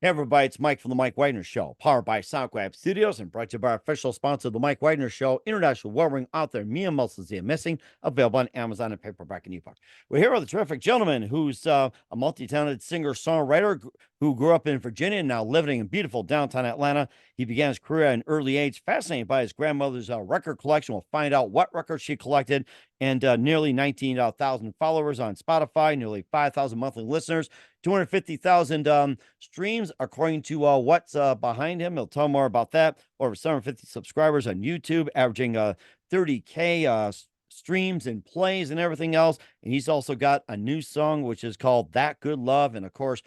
Hey everybody, it's Mike from the Mike Wagner Show, powered by SoundCloud Studios and brought to you by our official sponsor, the Mike Wagner Show, international well-ring author Mia Mulsazia Missing, available on Amazon and paperback and ebook. We're here with a terrific gentleman who's a multi-talented singer-songwriter who grew up in Virginia and now living in beautiful downtown Atlanta. He began his career at an early age, fascinated by his grandmother's record collection. We'll find out what records she collected, and nearly 19,000 followers on Spotify, nearly 5,000 monthly listeners, 250,000 streams, according to what's behind him. He'll tell more about that. Over 750 subscribers on YouTube, averaging 30K streams and plays and everything else. And he's also got a new song, which is called That Good Love. And of course,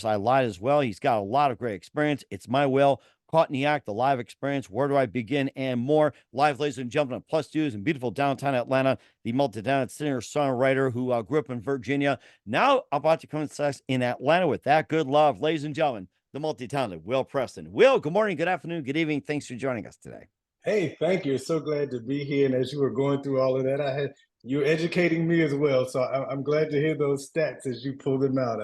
I lied as well. He's got a lot of great experience. It's My Will, Caught in the Act, the live experience, Where Do I Begin, and more. Live, ladies and gentlemen, on Plus Studios in beautiful downtown Atlanta, the multi-talented singer-songwriter who grew up in Virginia, now about to come in Atlanta with That Good Love. Ladies and gentlemen, the multi-talented Will Preston. Will, good morning, good afternoon, good evening. Thanks for joining us today. Hey, thank you. So glad to be here. And as you were going through all of that, you're educating me as well. So I'm glad to hear those stats as you pull them out.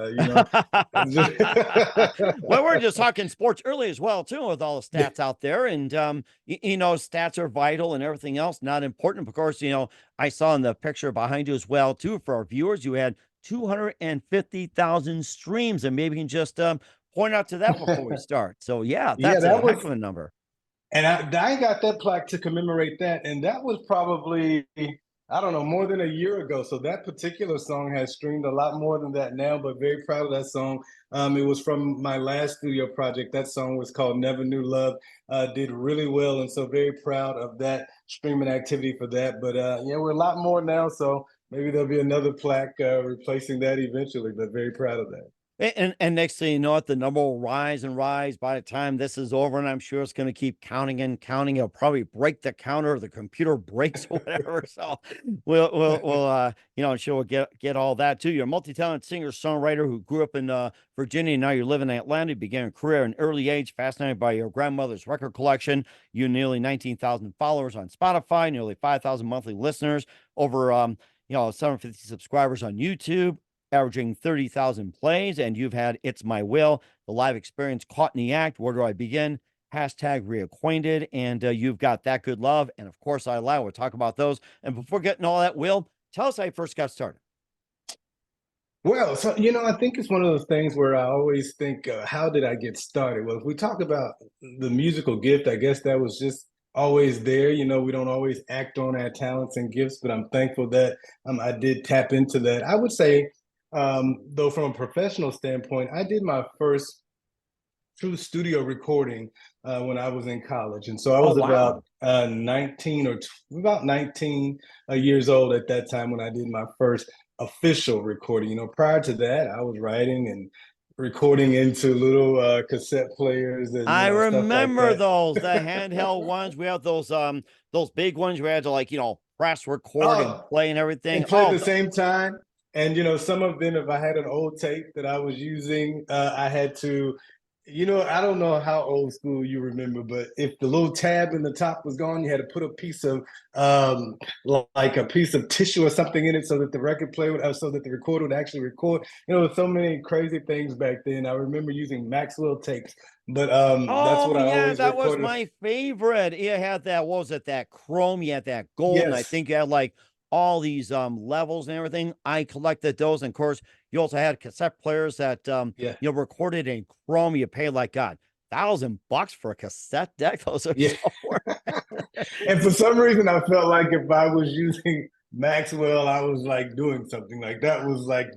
Well, we're just talking sports early as well, too, with all the stats out there. And, stats are vital and everything else, not important. Of course, I saw in the picture behind you as well, too, for our viewers, you had 250,000 streams. And maybe you can just point out to that before we start. So, yeah, that's a heck of a number. And I got that plaque to commemorate that. And that was probably, I don't know, more than a year ago. So that particular song has streamed a lot more than that now, but very proud of that song. It was from my last studio project. That song was called Never Knew Love. Did really well. And so very proud of that streaming activity for that. But we're a lot more now. So maybe there'll be another plaque replacing that eventually, but very proud of that. And next thing you know it, the number will rise and rise by the time this is over, and I'm sure it's going to keep counting and counting. It'll probably break the counter, the computer breaks or whatever. So I'm sure we'll get all that too. You're a multi-talented singer-songwriter who grew up in Virginia, and now you're living in Atlanta. You began a career at an early age, fascinated by your grandmother's record collection. You nearly 19,000 followers on Spotify, nearly 5,000 monthly listeners, over 750 subscribers on YouTube, averaging 30,000 plays, and you've had It's My Will, the live experience, Caught in the Act, Where Do I Begin, hashtag Reacquainted, and you've got That Good Love, and of course I Lie. We'll talk about those. And before getting all that, Will, tell us how you first got started. Well, so, I think it's one of those things where I always think, how did I get started? Well, if we talk about the musical gift, I guess that was just always there. We don't always act on our talents and gifts, but I'm thankful that I did tap into that. I would say, though, from a professional standpoint, I did my first true studio recording when I was in college. And so I was about 19 years old at that time when I did my first official recording. Prior to that, I was writing and recording into little cassette players. And, I remember those, the handheld ones. We had those big ones we had to press record and play and everything. And play at the same time. And, some of them, if I had an old tape that I was using, I had to, I don't know how old school you remember, but if the little tab in the top was gone, you had to put a piece of, like a piece of tissue or something in it so that the record player would, so that the recorder would actually record. So many crazy things back then. I remember using Maxwell tapes, but that's what I always that recorded. was my favorite. It had that, what was it, that chrome, you had that gold, Yes. And I think you had like all these levels and everything. I collected those, and of course you also had cassette players that recorded in chrome. You paid like $1,000 for a cassette deck. Those are And for some reason I felt like if I was using Maxwell, I was like doing something. Like that was like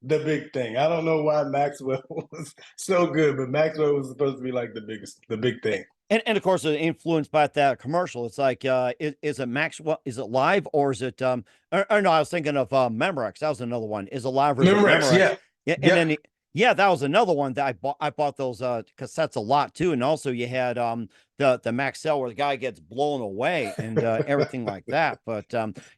the big thing. I don't know why Maxwell was so good, but Maxwell was supposed to be like the big thing. And of course, influenced by that commercial. It's like, is it Maxwell? Is it live, or is it or no? I was thinking of Memorex. That was another one. Is it live or is Memorex? Memorex? Yeah. And then that was another one that I bought. I bought those cassettes a lot too. And also you had the Maxell where the guy gets blown away and everything like that. But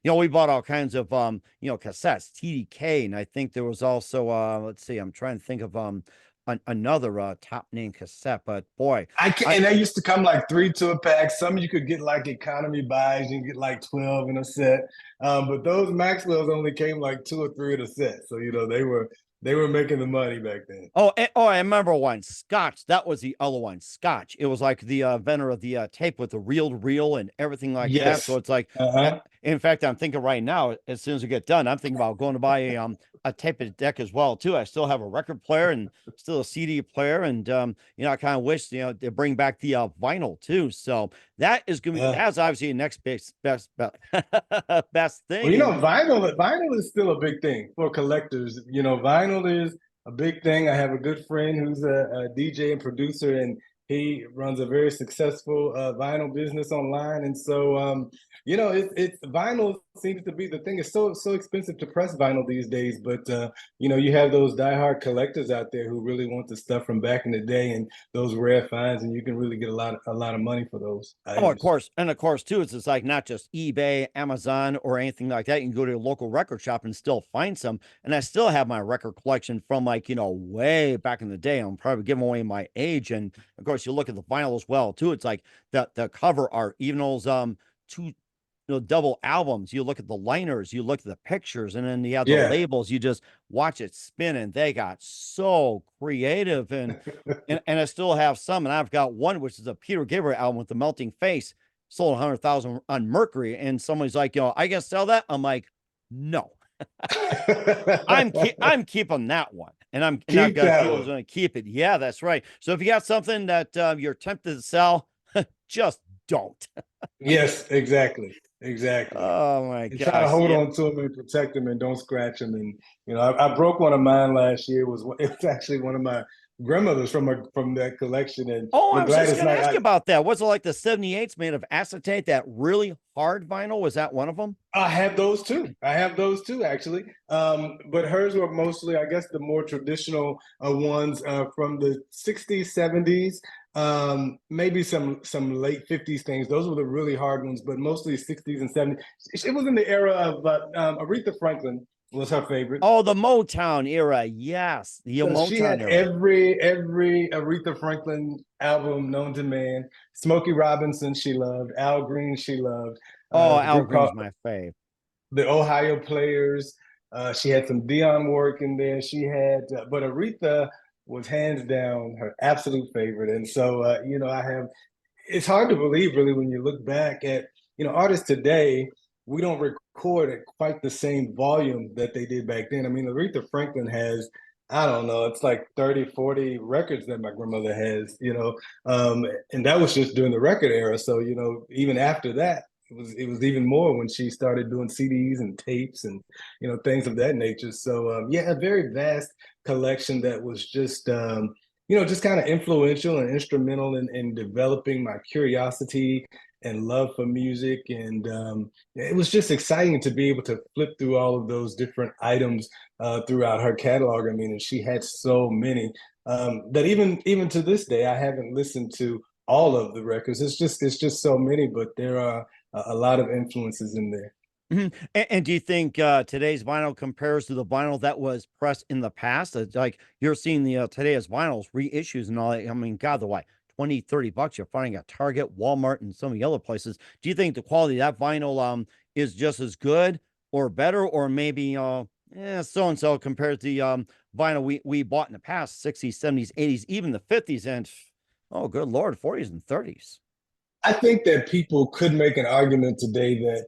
we bought all kinds of cassettes, TDK, and I think there was also let's see, I'm trying to think of another top name cassette, but boy, and they used to come like 3 to a pack. Some you could get like economy buys, you get like 12 in a set. But those Maxwells only came like 2 or 3 in a set. So they were They were making the money back then. Oh, I remember one. Scotch. That was the other one. Scotch. It was like the inventor of the tape with the reel to reel and everything like that. So Yes. it's like, Uh-huh. in fact, I'm thinking right now, as soon as we get done, I'm thinking about going to buy a tape deck as well too. I still have a record player and still a CD player, and I kind of wish to bring back the vinyl too. So that is gonna be Uh, that's obviously the next best well, thing. And vinyl is still a big thing for collectors. Vinyl is a big thing. I have a good friend who's a DJ and producer, and he runs a very successful vinyl business online. And so, it's vinyl seems to be the thing. It's so expensive to press vinyl these days, but you have those diehard collectors out there who really want the stuff from back in the day and those rare finds, and you can really get a lot of money for those oh, of items. course. And of course, too, it's like not just eBay, Amazon, or anything like that. You can go to a local record shop and still find some. And I still have my record collection from way back in the day. I'm probably giving away my age. And of course, you look at the vinyl as well, too. It's like the cover art, even those two double albums. You look at the liners, you look at the pictures, and then you have the Yeah. labels. You just watch it spin, and they got so creative. And I still have some, and I've got one which is a Peter Gabriel album with the melting face, sold 100,000 on Mercury, and somebody's like, I can sell that. I'm like, no, I'm keeping that one, and I've Keep got a that few others one. going to keep it. Yeah, that's right. So if you got something that you're tempted to sell, just don't. Yes, exactly. Exactly. Oh my And try to gosh, hold yeah. on to them and protect them and don't scratch them. And I broke one of mine last year. It was actually one of my grandmother's from that collection. And Oh, I I'm was glad just it's going to not. ask you about that. Was it like the 78s made of acetate, that really hard vinyl? Was that one of them? I have those too. I have those too, actually. But hers were mostly, I guess, the more traditional ones from the '60s, '70s, maybe some late '50s things. Those were the really hard ones, but mostly '60s and '70s. It was in the era of Aretha Franklin was her favorite. Oh, the Motown era. Yes, the So she Motown had era. every Aretha Franklin album known to man. Smokey Robinson she loved. Al Green she loved. Oh, A Al group called Green's my fave. the Ohio Players. She had some Dion work in there. She had, but Aretha was hands down her absolute favorite. And so, I have. It's hard to believe, really, when you look back at artists today. We don't record at quite the same volume that they did back then. I mean, Aretha Franklin has. I don't know. It's like 30, 40 records that my grandmother has. And that was just during the record era. So, even after that, it was even more when she started doing CDs and tapes and things of that nature. So yeah, a very vast collection that was just kind of influential and instrumental in developing my curiosity and love for music. And it was just exciting to be able to flip through all of those different items throughout her catalog. I mean, and she had so many that even to this day, I haven't listened to all of the records. It's just so many, but there are a lot of influences in there. Mhm. And do you think today's vinyl compares to the vinyl that was pressed in the past? It's like you're seeing the today's vinyls reissues and all that. I mean, God, the what, 20, $30 you're finding at Target, Walmart, and some of the other places. Do you think the quality of that vinyl is just as good or better, or maybe so and so compared to the vinyl we bought in the past, 60s, 70s, 80s, even the 50s, and oh good Lord, 40s and 30s? I think that people could make an argument today that,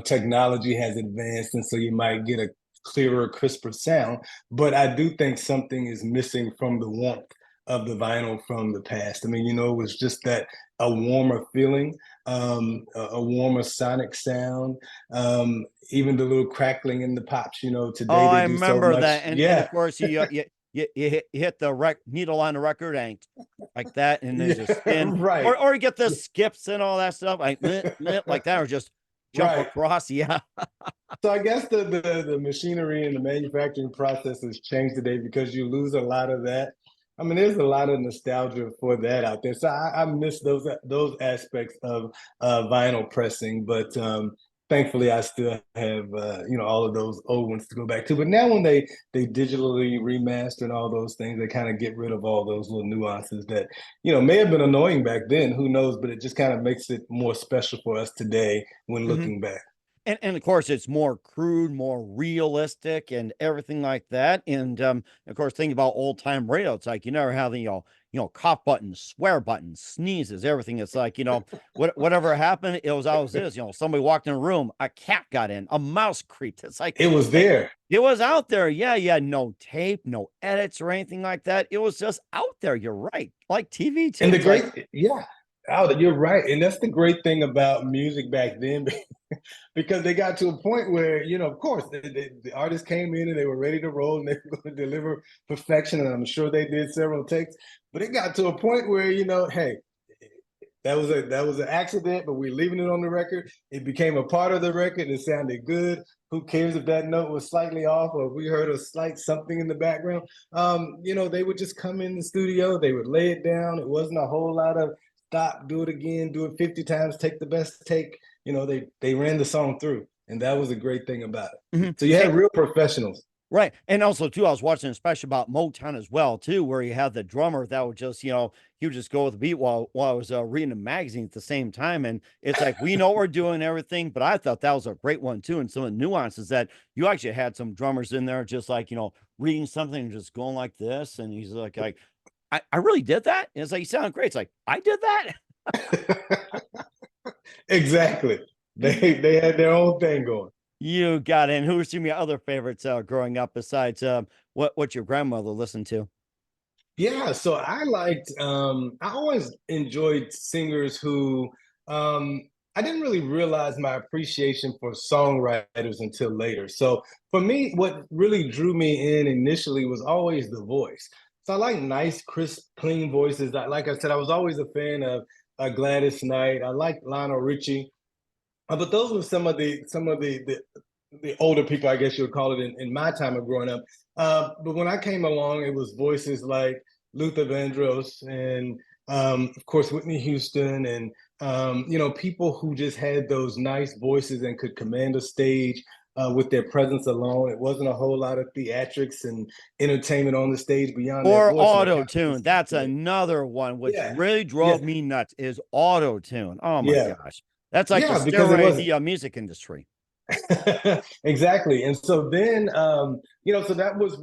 technology has advanced, and so you might get a clearer, crisper sound. But I do think something is missing from the warmth of the vinyl from the past. I mean, it was just that a warmer feeling, a warmer sonic sound, even the little crackling in the pops. Oh, Today they I do so remember that, much. and of Yeah, course you hit the needle on the record and like that, and then just yeah, spin, right. or you get the skips and all that stuff like like that, or just jump Right. across. Yeah. So I guess the machinery and the manufacturing process has changed today because you lose a lot of that. I mean, there's a lot of nostalgia for that out there. So I miss those aspects of vinyl pressing, but thankfully I still have all of those old ones to go back to. But now when they digitally remaster and all those things, they kind of get rid of all those little nuances that may have been annoying back then. Who knows? But it just kind of makes it more special for us today when Mhm. looking back. And of course, it's more crude, more realistic, and everything like that. And of course, thinking about old time radio, it's like you never have the cough buttons, swear buttons, sneezes, everything. It's like whatever happened, it was always this. Somebody walked in a room, a cat got in, a mouse creeped. It's like, It was hey, there. it was out there. Yeah, yeah, no tape, no edits or anything like that. It was just out there. You're right, like TV too. And the It's like, great, yeah, you're right. And that's the great thing about music back then, because they got to a point where, of course, the artists came in and they were ready to roll and they were going to deliver perfection. And I'm sure they did several takes, but it got to a point where, hey, that was an accident, but we're leaving it on the record. It became a part of the record. It sounded good. Who cares if that note was slightly off or if we heard a slight something in the background? They would just come in the studio, they would lay it down. It wasn't a whole lot of stop, do it again, do it 50 times, take the best take. They ran the song through, and that was a great thing about it. mhm. So you had real professionals. Right. And also too, I was watching a special about Motown as well, too, where you had the drummer that would just, he would just go with the beat while I was reading a magazine at the same time. And it's like, we know we're doing everything, but I thought that was a great one too. And some of the nuances that you actually had some drummers in there, just like, reading something and just going like this. And he's like, I really did that. And it's like, you sound great. It's like, I did that. Exactly. They had their own thing going. You got it. And who were some of your other favorites growing up besides what your grandmother listened to? Yeah, so I always enjoyed singers who I didn't really realize my appreciation for songwriters until later. So for me, what really drew me in initially was always the voice. So I like nice, crisp, clean voices. Like I said, I was always a fan of Gladys Knight. I like Lionel Richie. But those were some of the older people, I guess you would call it, in my time of growing up. But when I came along, it was voices like Luther Vandross and, of course, Whitney Houston, and people who just had those nice voices and could command a stage with their presence alone. It wasn't a whole lot of theatrics and entertainment on the stage beyond their Or voice. auto tune. That's another one which Yeah, really yeah, drove me nuts is auto tune. Oh my yeah, gosh. That's like the yeah, because it steroid of wasn't. the music industry. Exactly. And so then, so that was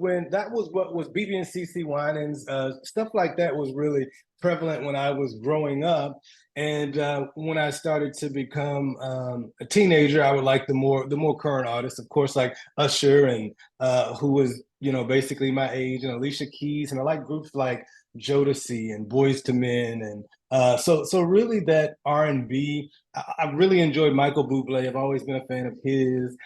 what was BB and CC Winans, stuff like that was really prevalent when I was growing up. And when I started to become a teenager, I would like the more current artists, of course, like Usher and who was, basically my age, and Alicia Keys. And I like groups like Jodeci and Boys to Men. And so really that R&B. I really enjoyed Michael Bublé. I've always been a fan of his.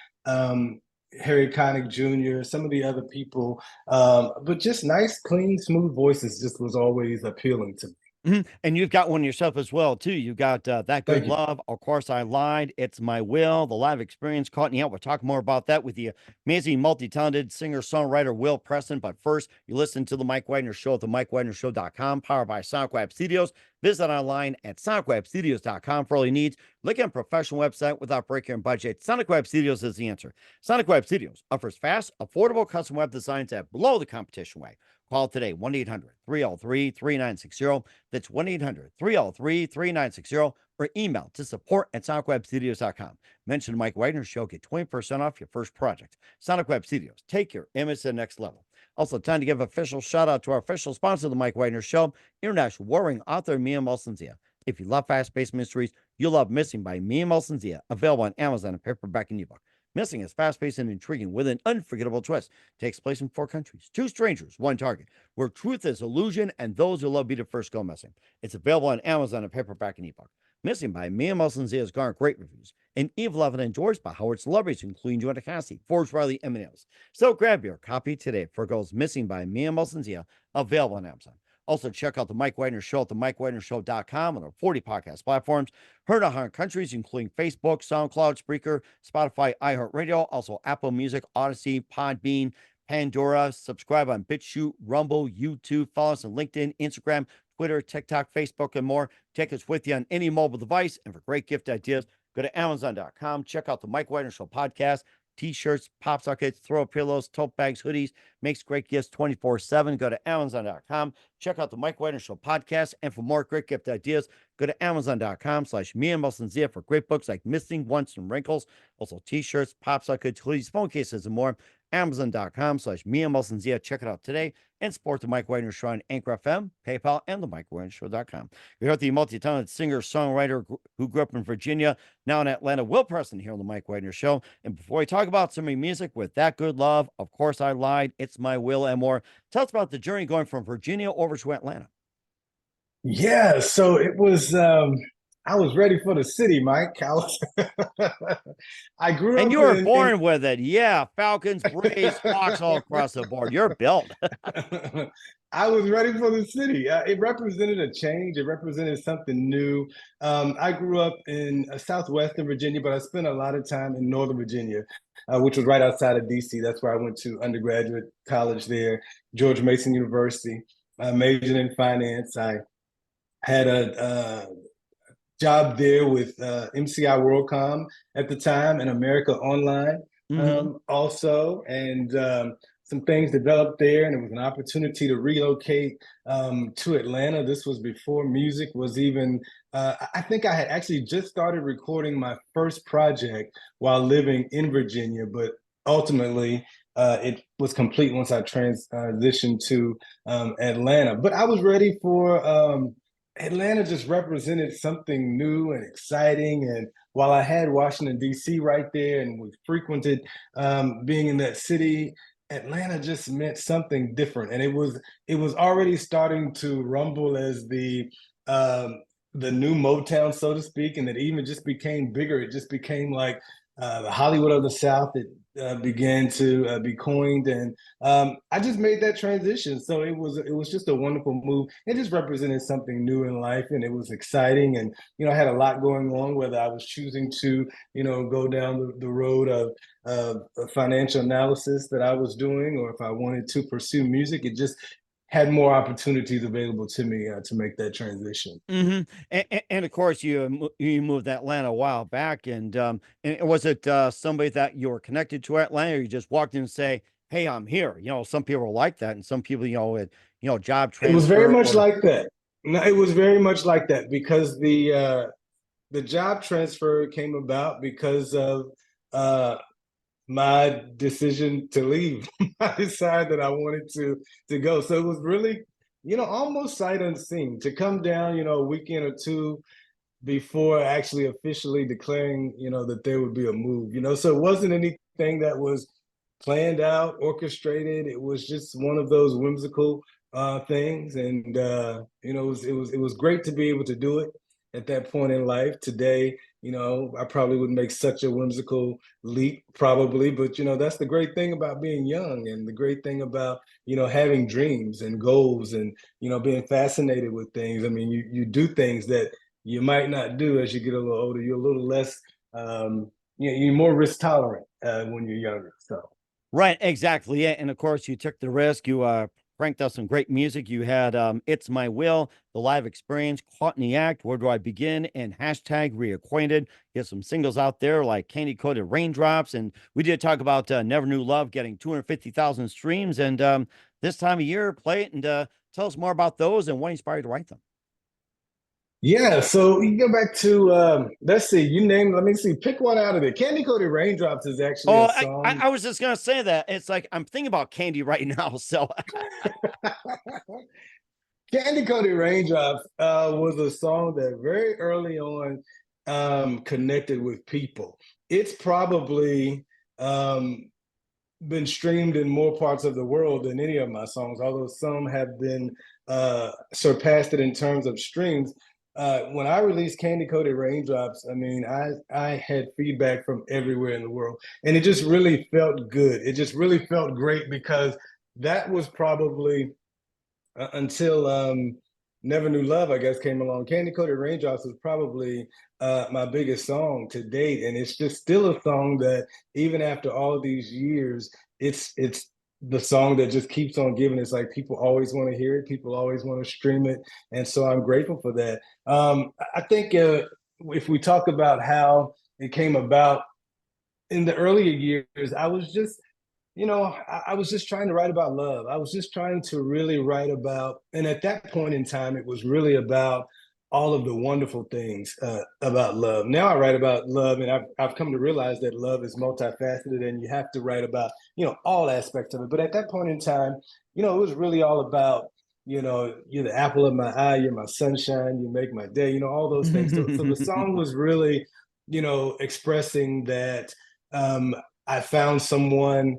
Harry Connick Jr., some of the other people, but just nice, clean, smooth voices just was always appealing to me. Mhm. And you've got one yourself as well, too. You've got That Good Thank you. Love. Of course, I Lied. It's My Will. The live experience caught me out. We'll talk more about that with the amazing, multi-talented singer-songwriter Will Preston. But first, you listen to The Mike Wagner Show at themikewagnershow.com, powered by SoundWeb Studios. Visit online at sonicwebstudios.com for all your needs. Look at a professional website without breaking your budget. Sonic Web Studios is the answer. Sonic Web Studios offers fast, affordable custom web designs that blow the competition away. Call today, 1-800-303-3960. That's 1-800-303-3960, or email to support@sonicwebstudios.com. Mention the Mike Wagner Show, get 20% off your first project. Sonic Web Studios, take your image to the next level. Also, time to give official shout out to our official sponsor of the Mike Wagner Show, international warring author Mia Mulsanzia. If you love fast-paced mysteries, you'll love Missing by Mia Mulsanzia, available on Amazon and paperback and ebook. Missing is fast-paced and intriguing with an unforgettable twist. Takes place in 4 countries, 2 strangers, 1 target, where truth is illusion and those who love be the first go missing. It's available on Amazon and paperback and ebook. Missing by Mia Mulsanzia has garnered great reviews and even loved and endorsed by Howard celebrities, including Joanna Cassidy, Forbes Riley, and many others. So grab your copy today for it goes Missing by Mia Mulsanzia, available on Amazon. Also, check out the Mike Wagner Show at themikewagnershow.com on our 40 podcast platforms. Heard in 100 countries, including Facebook, SoundCloud, Spreaker, Spotify, iHeartRadio, also Apple Music, Odyssey, Podbean, Pandora. Subscribe on BitChute, Rumble, YouTube. Follow us on LinkedIn, Instagram, Twitter, TikTok, Facebook, and more. Take us with you on any mobile device. And for great gift ideas, go to Amazon.com. Check out the Mike Wagner Show podcast. t-shirts, pop sockets, throw pillows, tote bags, hoodies, makes great gifts 24/7. Go to Amazon.com. Check out the Mike Wagner Show podcast. And for more great gift ideas, go to Amazon.com/me and Muslim Zia for great books like Missing Once and Wrinkles. Also t-shirts, pop sockets, hoodies, phone cases, and more. Amazon.com/me and Muslim Zia. Check it out today and support the Mike Wagner Show on Anchor FM, PayPal, and the MikeWagnerShow.com. We heard the multi-talented singer-songwriter who grew up in Virginia, now in Atlanta, Will Preston, here on the Mike Wagner Show. And before we talk about some of your music with That Good Love, Of Course I Lied, It's My Will, and more, tell us about the journey going from Virginia over to Atlanta. Yeah, so it was I was ready for the city, Mike. I grew And up you were in born with it. Yeah, Falcons, Braves, Hawks all across the board. You're built. I was ready for the city. It represented a change. It represented something new. I grew up in southwestern Virginia, but I spent a lot of time in Northern Virginia, which was right outside of DC. That's where I went to undergraduate college there, George Mason University. I majored in finance. I had a job there with MCI WorldCom at the time and America Online Mm-hmm. also. And some things developed there, and it was an opportunity to relocate to Atlanta. This was before music was even, I think I had actually just started recording my first project while living in Virginia, but ultimately, it was complete once I transitioned to Atlanta. But I was ready for Atlanta just represented something new and exciting. And while I had Washington, D.C. right there and was frequented being in that city, Atlanta just meant something different. And it was already starting to rumble as the new Motown, so to speak, and it even just became bigger. It just became like the Hollywood of the South. It began to be coined, and I just made that transition. So it was just a wonderful move. It just represented something new in life, and it was exciting. And I had a lot going on. Whether I was choosing to go down the road of financial analysis that I was doing, or if I wanted to pursue music, it just had more opportunities available to me to make that transition. Mm-hmm. And of course, you moved to Atlanta a while back, and was it somebody that you were connected to Atlanta, or you just walked in and say, "Hey, I'm here"? Some people are like that, and some people, with job It was very transfer much or. like that. No, it was very much like that because the job transfer came about because of uh, my decision to leave. I decided that I wanted to go. So it was really, almost sight unseen to come down, a weekend or two before actually officially declaring, that there would be a move. So it wasn't anything that was planned out, orchestrated. It was just one of those whimsical things, and it was great to be able to do it at that point in life. Today, I probably wouldn't make such a whimsical leap, probably, but that's the great thing about being young, and the great thing about having dreams and goals, and being fascinated with things. I mean, you do things that you might not do as you get a little older. You're a little less, you're more risk tolerant when you're younger. So. Right, exactly. Yeah, and of course, you took the risk. You cranked out some great music. You had "It's My Will," the live experience, "Caught in the Act," "Where Do I Begin," and #Reacquainted. You have some singles out there like "Candy Coated Raindrops," and we did talk about "Never Knew Love" getting 250,000 streams. And this time of year, play it and tell us more about those and what inspired you to write them. Yeah, so you go back to let's see, let me see, pick one out of it. Candy Coated Raindrops is actually Oh, a I song. I was just gonna say that. It's like I'm thinking about candy right now. So Candy Coated Raindrops was a song that very early on connected with people. It's probably been streamed in more parts of the world than any of my songs, although some have been surpassed it in terms of streams. When I released Candy Coated Raindrops, I mean, I had feedback from everywhere in the world, and it just really felt good. It just really felt great because that was probably until Never Knew Love, I guess, came along. Candy Coated Raindrops was probably my biggest song to date, and it's just still a song that even after all these years, it's the song that just keeps on giving. It's like people always want to hear it, people always want to stream it, and so I'm grateful for that. I think if we talk about how it came about, in the earlier years, I was just, I was just trying to write about love. I was just trying to really write about, and at that point in time, it was really about all of the wonderful things about love. Now I write about love, and I've come to realize that love is multifaceted, and you have to write about, all aspects of it. But at that point in time, it was really all about, you're the apple of my eye, you're my sunshine, you make my day, all those things. So the song was really, expressing that um, I found someone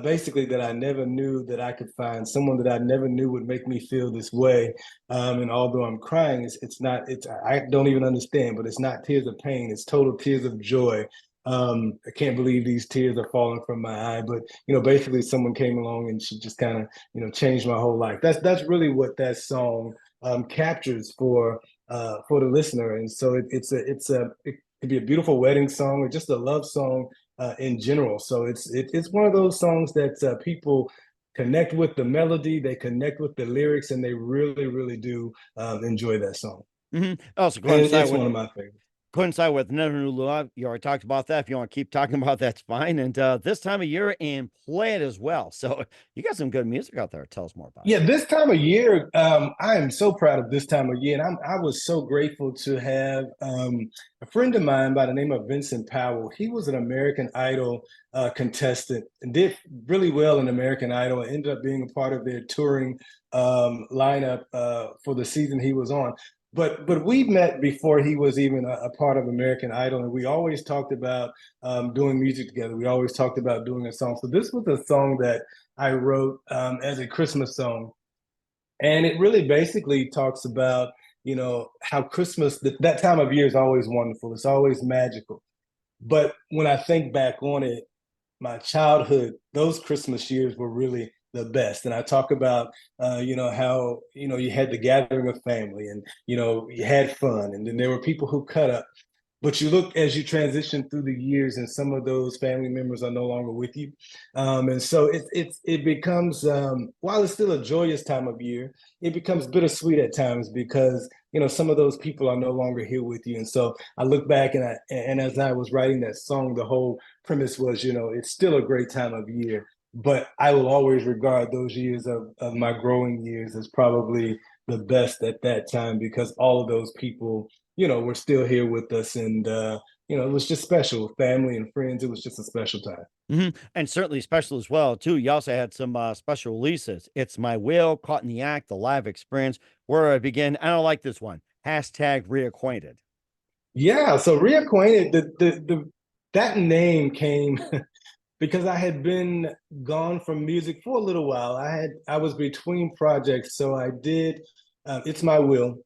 basically that I never knew that I could find, someone that I never knew would make me feel this way. And although I'm crying, it's not, I don't even understand, but it's not tears of pain, it's total tears of joy. I can't believe these tears are falling from my eye, but basically someone came along and she just kind of, changed my whole life. That's really what that song captures for the listener. And so it could be a beautiful wedding song or just a love song in general. So it's one of those songs that people connect with the melody, they connect with the lyrics, and they really, really do enjoy that song. Also And coincide it's with one of my favorites. Never Knew Love. You already talked about that. If you want to keep talking about that's fine. And this time of year and play it as well. So you got some good music out there. Tell us more about it. Yeah, this time of year, I am so proud of this time of year, and I was so grateful to have a friend of mine by the name of Vincent Powell. He was an American Idol contestant and did really well in American Idol, and ended up being a part of their touring lineup for the season he was on. But we met before he was even a part of American Idol, and we always talked about doing music together. We always talked about doing a song. So this was a song that I wrote as a Christmas song. And it really basically talks about, how Christmas, that time of year is always wonderful. It's always magical. But when I think back on it, my childhood, those Christmas years were really the best. And I talk about, how, you had the gathering of family and, you had fun. And then there were people who cut up, but you look as you transition through the years and some of those family members are no longer with you. And so it becomes while it's still a joyous time of year, it becomes bittersweet at times because some of those people are no longer here with you. And so I look back and as I was writing that song, the whole premise was, it's still a great time of year, but I will always regard those years of my growing years as probably the best at that time because all of those people we're still here with us. And, it was just special. Family and friends. It was just a special time. And certainly special as well, too. You also had some special releases. It's My Will, Caught in the Act, the live experience, Where I Begin. I don't like this one. Hashtag reacquainted. Yeah. So reacquainted, that name came because I had been gone from music for a little while. I was between projects. So I did, It's My Will.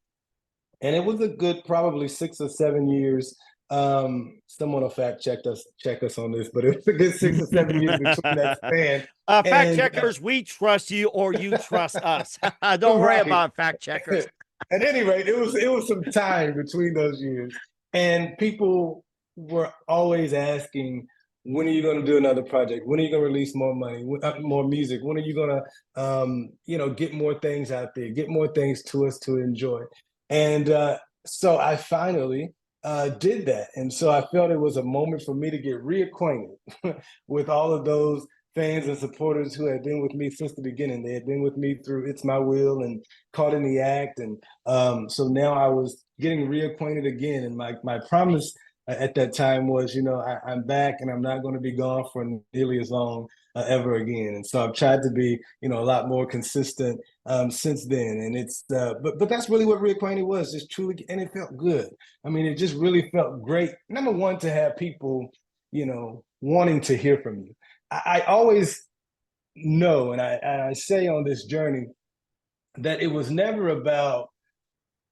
And it was a good probably 6 or 7 years. Someone will check us on this, but it was a good 6 or 7 years between that span. Fact And checkers, we trust you or you trust us. Don't worry right. about fact checkers. At any rate, it was some time between those years, and people were always asking, "When are you going to do another project? When are you going to release more money, more music? When are you going to, get more things out there, get more things to us to enjoy?" And so I finally did that, and so I felt it was a moment for me to get reacquainted with all of those fans and supporters who had been with me since the beginning. They had been with me through It's My Will and Caught in the Act. And so now I was getting reacquainted again. And my promise at that time was, I'm back and I'm not going to be gone for nearly as long ever again. And so I've tried to be, a lot more consistent since then. And but that's really what reacquainted was, just truly, and it felt good. I mean, it just really felt great. Number one, to have people, wanting to hear from you. I always know, and I say on this journey that it was never about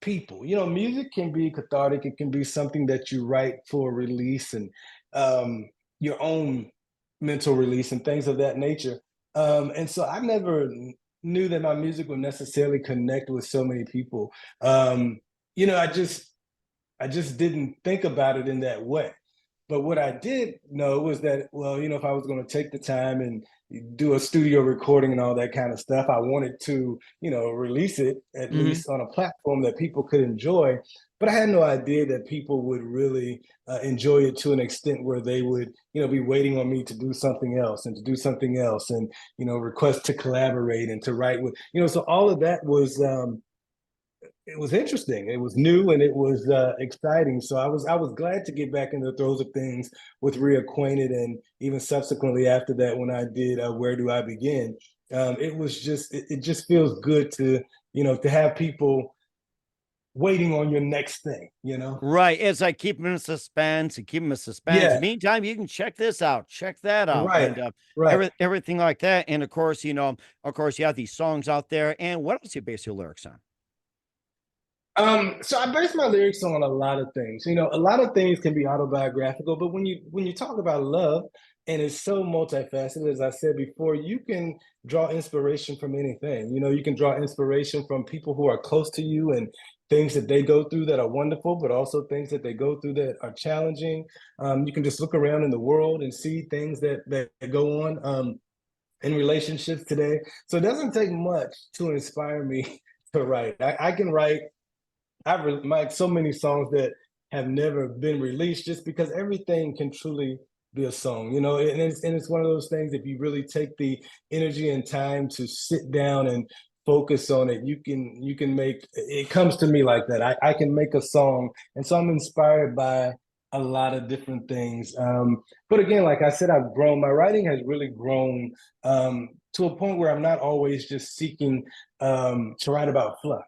people. Music can be cathartic. It can be something that you write for release and your own mental release and things of that nature. And so I never knew that my music would necessarily connect with so many people. I just didn't think about it in that way. But what I did know was that, well, if I was going to take the time and, do a studio recording and all that kind of stuff. I wanted to, release it at Hmm. least on a platform that people could enjoy. But I had no idea that people would really enjoy it to an extent where they would, be waiting on me to do something else and to do something else and, request to collaborate and to write with, so all of that was it was interesting. It was new and it was exciting. So I was glad to get back in the throes of things with Reacquainted, and even subsequently after that when I did Where Do I Begin. It was just it just feels good to to have people waiting on your next thing. Right. It's like keeping in suspense and keeping in suspense. Yeah. Meantime, you can check this out, check that out, Right. and Right. everything like that. And of course, you have these songs out there. And what else you base your lyrics on? So I base my lyrics on a lot of things. A lot of things can be autobiographical, but when you talk about love, and it's so multifaceted, as I said before, you can draw inspiration from anything. You can draw inspiration from people who are close to you and things that they go through that are wonderful, but also things that they go through that are challenging. You can just look around in the world and see things that go on in relationships today. So it doesn't take much to inspire me to write. I can write. I've made so many songs that have never been released just because everything can truly be a song, and it's one of those things. If you really take the energy and time to sit down and focus on it, you can make it. Comes to me like that. I can make a song, and so I'm inspired by a lot of different things. But again, like I said, I've grown. My writing has really grown to a point where I'm not always just seeking to write about fluff.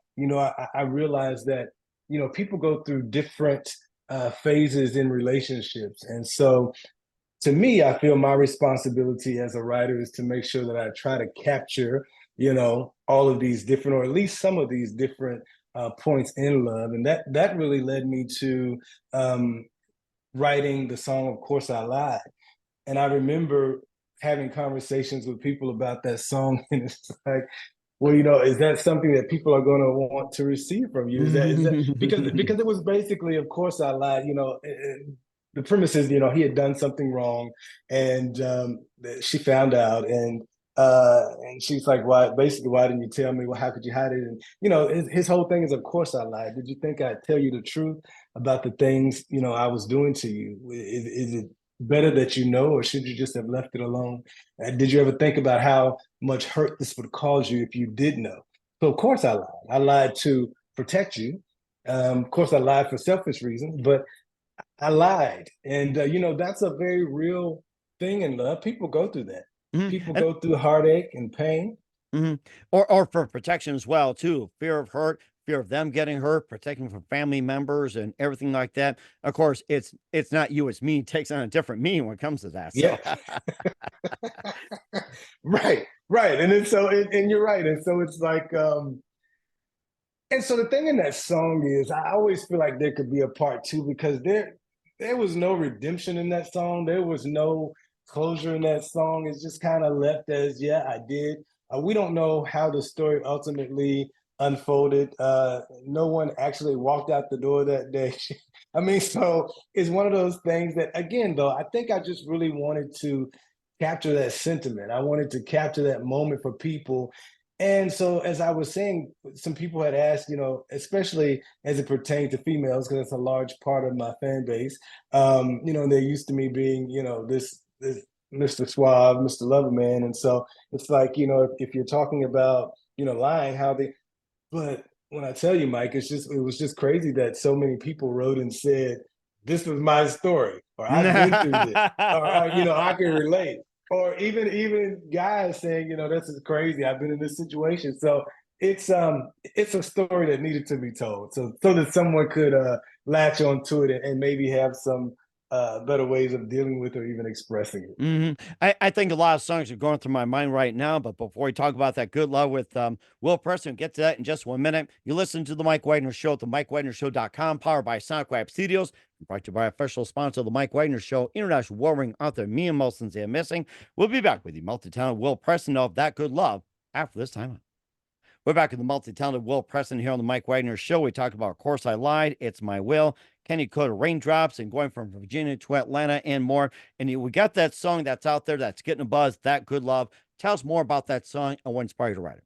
I realize that people go through different phases in relationships, and so to me, I feel my responsibility as a writer is to make sure that I try to capture, all of these different, or at least some of these different points in love, and that really led me to um, writing the song "Of Course I Lied." And I remember having conversations with people about that song, and it's like, well, is that something that people are going to want to receive from you? Is that because it was basically, of course, I lied. The premise is, he had done something wrong, and she found out, and she's like, why? Basically, why didn't you tell me? Well, how could you hide it? And his whole thing is, of course, I lied. Did you think I'd tell you the truth about the things I was doing to you? Is it better that you know, or should you just have left it alone? Did you ever think about how much hurt this would cause you if you did know? So of course I lied. I lied to protect you. Of course I lied for selfish reasons, but I lied, and that's a very real thing in love. People go through that. Mhm. People And go through heartache and pain. mhm. Or for protection as well too. Fear of hurt, fear of them getting hurt, protecting from family members and everything like that. Of course, it's not you, it's me. It takes on a different meaning when it comes to that. So Yeah, right, right, and then and you're right, and so it's like and so the thing in that song is, I always feel like there could be a part two because there was no redemption in that song. There was no closure in that song. It's just kind of left as, yeah, I did. We don't know how the story ultimately unfolded. No one actually walked out the door that day. I mean, so it's one of those things that, again, though, I think I just really wanted to capture that sentiment. I wanted to capture that moment for people. And so, as I was saying, some people had asked, especially as it pertained to females, because it's a large part of my fan base. They're used to me being, this Mr. Suave, Mr. Loverman, and so it's like, if you're talking about, lying, how they. But when I tell you, Mike, it was just crazy that so many people wrote and said, "This was my story," or "I've been through this," or "I can relate." Or even guys saying, this is crazy. I've been in this situation. So it's a story that needed to be told. So that someone could latch onto it and maybe have some better ways of dealing with or even expressing it. I think a lot of songs are going through my mind right now, but before we talk about that good love with Will Preston, get to that in just 1 minute. You listen to the Mike Wagner Show at the MikeWagnerShow.com, powered by songwriter Studios, brought to you by official sponsor of the Mike Wagner Show, international warring author Mia Molson's Missing. We'll be back with you, multi-talented Will Preston of That Good Love after this time. We're back with the multi-talented Will Preston here on the Mike Wagner Show. We talked about Of Course I Lied, It's My Will, Kenny Coda, Raindrops, and going from Virginia to Atlanta and more. And we got that song that's out there that's getting a buzz, That Good Love. Tell us more about that song and what inspired you to write it.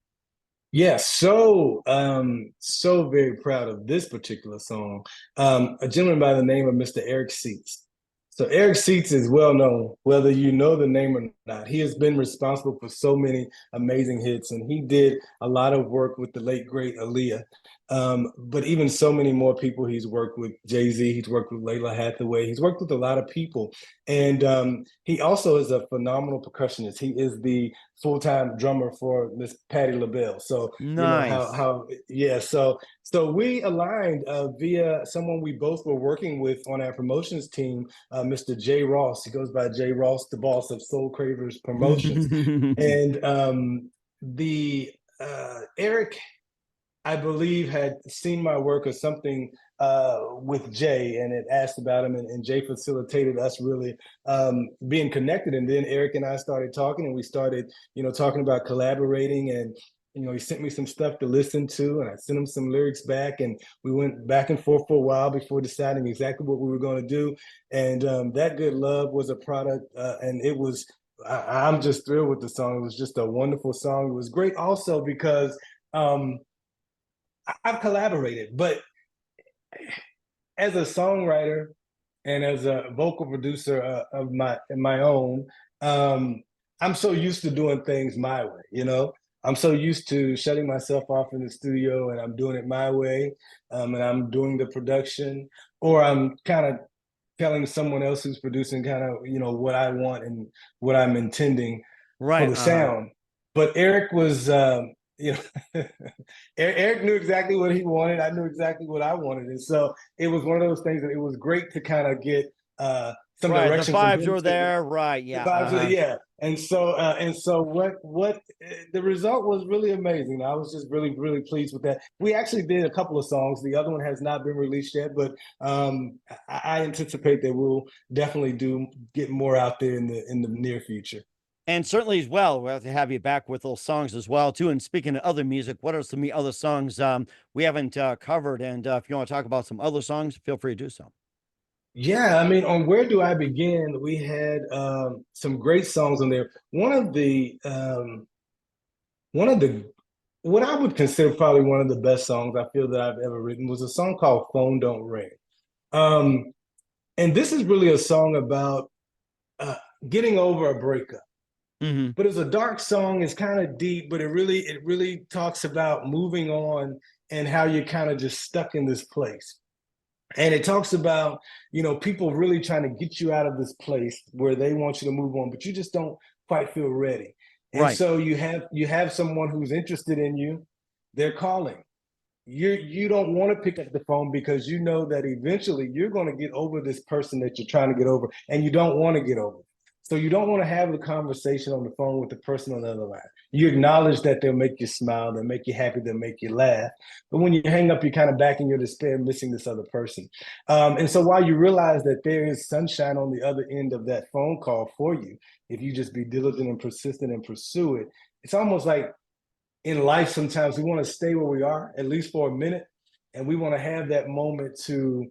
Yeah, so very proud of this particular song. A gentleman by the name of Mr. Eric Seats. So Eric Seats is well known, whether you know the name or not. He has been responsible for so many amazing hits, and he did a lot of work with the late great Aaliyah. But even so many more people, he's worked with Jay-Z, he's worked with Layla Hathaway, he's worked with a lot of people. And he also is a phenomenal percussionist. He is the full-time drummer for Miss Patti LaBelle. So you know Nice. yeah. So we aligned via someone we both were working with on our promotions team, Mr. Jay Ross. He goes by Jay Ross, the boss of Soul Cravers Promotions, and the Eric, I believe, had seen my work or something with Jay and had asked about him, and Jay facilitated us really being connected. And then Eric and I started talking, and we started, talking about collaborating. And he sent me some stuff to listen to, and I sent him some lyrics back, and we went back and forth for a while before deciding exactly what we were going to do. And That Good Love was a product, and it was. I'm just thrilled with the song. It was just a wonderful song. It was great also because I've collaborated, but as a songwriter and as a vocal producer of my own, I'm so used to doing things my way. I'm so used to shutting myself off in the studio and I'm doing it my way, and I'm doing the production, or I'm kind of telling someone else who's producing kind of what I want and what I'm intending for Right. the sound. But Eric was, you know, Eric knew exactly what he wanted. I knew exactly what I wanted, and so it was one of those things that it was great to kind of get some Right. The direction from vibes him. were there. Right. The Yeah. vibes, yeah. And so what the result was really amazing. I was just really pleased with that. We actually did a couple of songs. The other one has not been released yet, but I anticipate that we'll definitely get more out there in the near future. And certainly as well, we'll have to have you back with those songs as well too. And speaking of other music, what are some other songs we haven't covered? And if you want to talk about some other songs, feel free to do so. Yeah, I mean, on Where Do I Begin, we had some great songs on there. One of the what I would consider probably one of the best songs I feel that I've ever written was a song called Phone Don't Ring. Um, and this is really a song about uh, getting over a breakup. Hmm. But it's a dark song. It's kind of deep, but it really talks about moving on and how you're kind of just stuck in this place. And it talks about, people really trying to get you out of this place where they want you to move on, but you just don't quite feel ready. And Right. so you have someone who's interested in you. They're calling. You don't want to pick up the phone because you know that eventually you're going to get over this person that you're trying to get over, and you don't want to get over. So you don't want to have the conversation on the phone with the person on the other line. You acknowledge that they'll make you smile, they'll make you happy, they'll make you laugh. But when you hang up, you're kind of back in your despair, missing this other person. And so while you realize that there is sunshine on the other end of that phone call for you, if you just be diligent and persistent and pursue it, it's almost like in life, sometimes we want to stay where we are, at least for a minute, and we want to have that moment to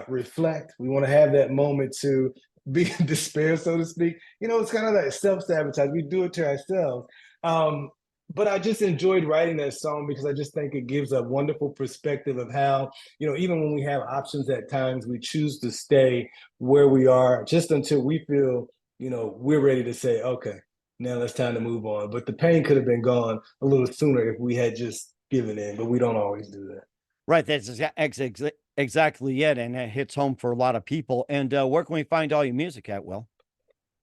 reflect. We want to have that moment to be in despair, so to speak. It's kind of like self-sabotage. We do it to ourselves. But I just enjoyed writing that song because I just think it gives a wonderful perspective of how, even when we have options at times, we choose to stay where we are just until we feel, we're ready to say, okay, now it's time to move on. But the pain could have been gone a little sooner if we had just given in, but we don't always do that. Right. That's exactly it. And it hits home for a lot of people. And where can we find all your music at, Will?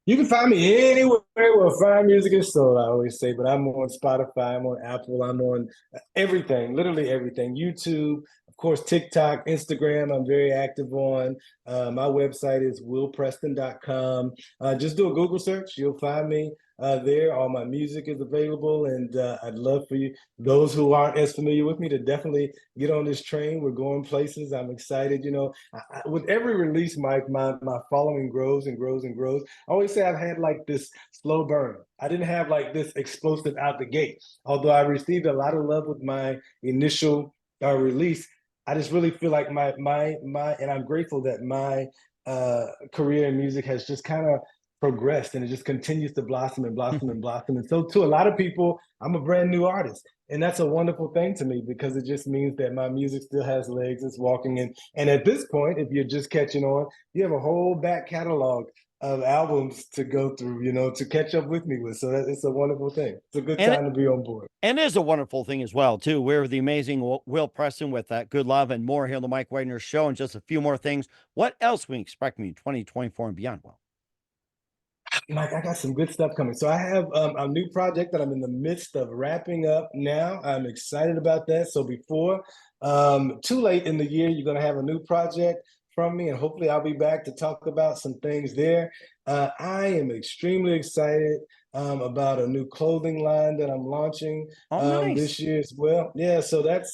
You can find me anywhere where fine music is sold, I always say, but I'm on Spotify, I'm on Apple, I'm on everything, literally everything. YouTube, of course, TikTok, Instagram, I'm very active on. My website is willpreston.com. Just do a Google search, you'll find me. there. All my music is available, and I'd love for you, those who aren't as familiar with me, to definitely get on this train. We're going places. I'm excited. With every release, Mike, my following grows and grows and grows. I always say I've had like this slow burn. I didn't have like this explosive out the gate. Although I received a lot of love with my initial release, I just really feel like and I'm grateful that my career in music has just kind of progressed, and it just continues to blossom and blossom and blossom. And so to a lot of people, I'm a brand new artist. And that's a wonderful thing to me, because it just means that my music still has legs, it's walking in. And at this point, if you're just catching on, you have a whole back catalog of albums to go through, to catch up with me with. So it's a wonderful thing. It's a good And time to be on board. And it is a wonderful thing as well, too. We're the amazing Will Preston with that Good Love and more here on the Mike Wagner Show, and just a few more things. What else can we expect from you 2024 and beyond, Will? Mike, I got some good stuff coming. So I have a new project that I'm in the midst of wrapping up now. I'm excited about that. So before too late in the year, you're going to have a new project from me, and hopefully I'll be back to talk about some things there. I am extremely excited about a new clothing line that I'm launching Oh, this nice. year as well. Yeah, so that's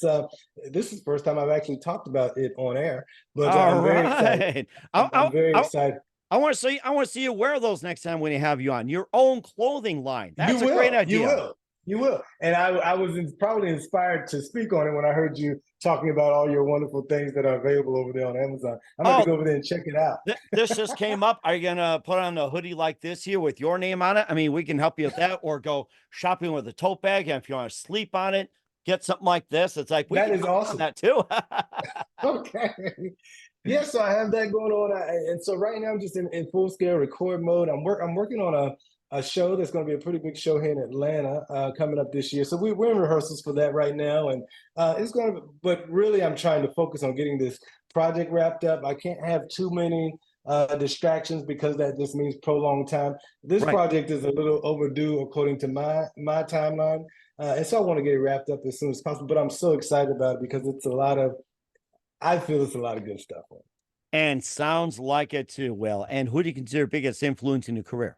this is the first time I've actually talked about it on air, but All I'm very excited. right. I'm very excited. I want to see. I want to see you wear those next time when you have you on your own clothing line. You That's a great will, you idea. will, you will. And I was probably inspired to speak on it when I heard you talking about all your wonderful things that are available over there on Amazon. I'm going to Oh, go over there and check it out. this just came up. Are you gonna put on a hoodie like this here with your name on it? I mean, we can help you with that, or go shopping with a tote bag. And if you want to sleep on it, get something like this. It's like we That can is help you on awesome. that too. Okay. Yeah, so I have that going on. And so right now I'm just in full scale record mode. I'm working on a show that's going to be a pretty big show here in Atlanta coming up this year. So we're in rehearsals for that right now. And it's going to, but really I'm trying to focus on getting this project wrapped up. I can't have too many distractions, because that just means prolonged time. This Right. project is a little overdue according to my timeline. And so I want to get it wrapped up as soon as possible. But I'm so excited about it, because I feel it's a lot of good stuff. And sounds like it too, Will. And who do you consider biggest influence in your career?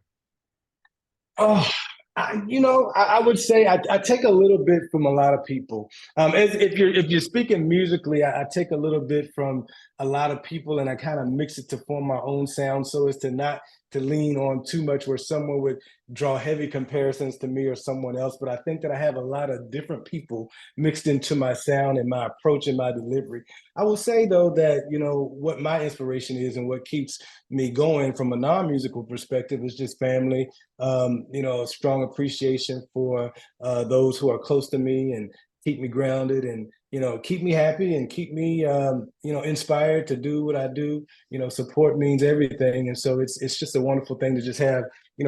Oh, I would say I take a little bit from a lot of people. If you're speaking musically, I take a little bit from a lot of people, and I kind of mix it to form my own sound, so as to not to lean on too much where someone would draw heavy comparisons to me or someone else. But I think that I have a lot of different people mixed into my sound and my approach and my delivery. I will say though that what my inspiration is and what keeps me going from a non-musical perspective is just family, a strong appreciation for those who are close to me and keep me grounded, and keep me happy and keep me inspired to do what I do. Support means everything, and so it's just a wonderful thing to just have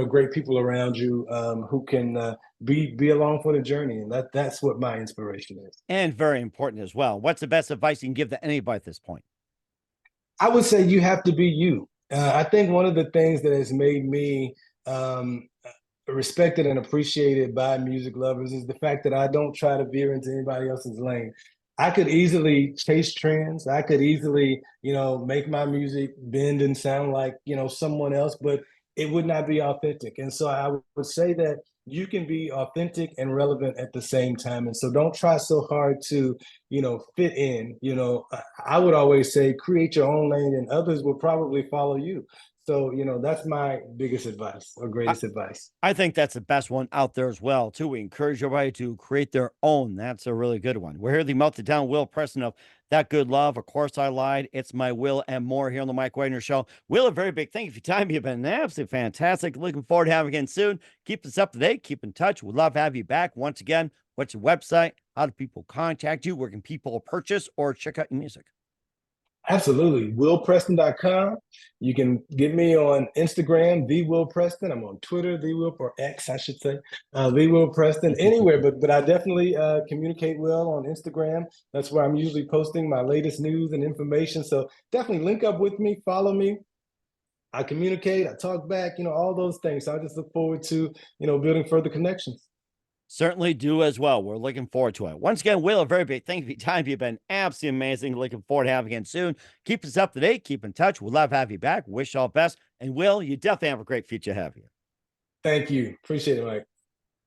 great people around you who can be along for the journey, and that's what my inspiration is. And very important as well. What's the best advice you can give to anybody at this point? I would say you have to be you. I think one of the things that has made me respected and appreciated by music lovers is the fact that I don't try to veer into anybody else's lane. I could easily chase trends. I could easily, make my music bend and sound like, someone else, but it would not be authentic. And so I would say that you can be authentic and relevant at the same time. And so don't try so hard to, fit in. I would always say create your own lane, and others will probably follow you. So, that's my biggest advice or I, greatest advice. I think that's the best one out there as well, too. We encourage everybody to create their own. That's a really good one. We're here, the melted down Will Preston of That Good Love. Of course, I lied. It's my Will and more here on the Mike Wagner Show. Will, a very big thank you for your time. You've been absolutely fantastic. Looking forward to having you again soon. Keep us up to date. Keep in touch. We'd love to have you back. Once again, what's your website? How do people contact you? Where can people purchase or check out your music? Absolutely. WillPreston.com. You can get me on Instagram, the Will Preston. I'm on Twitter, the Will, or X, I should say, the Will Preston, anywhere. But I definitely communicate well on Instagram. That's where I'm usually posting my latest news and information. So definitely link up with me, follow me. I communicate, I talk back, all those things. So I just look forward to, building further connections. Certainly do as well. We're looking forward to it. Once again, Will, a very big thank you for your time. You've been absolutely amazing. Looking forward to having you again soon. Keep us up to date. Keep in touch. We'd love to have you back. Wish you all best. And Will, you definitely have a great future ahead of you. Thank you. Appreciate it, Mike.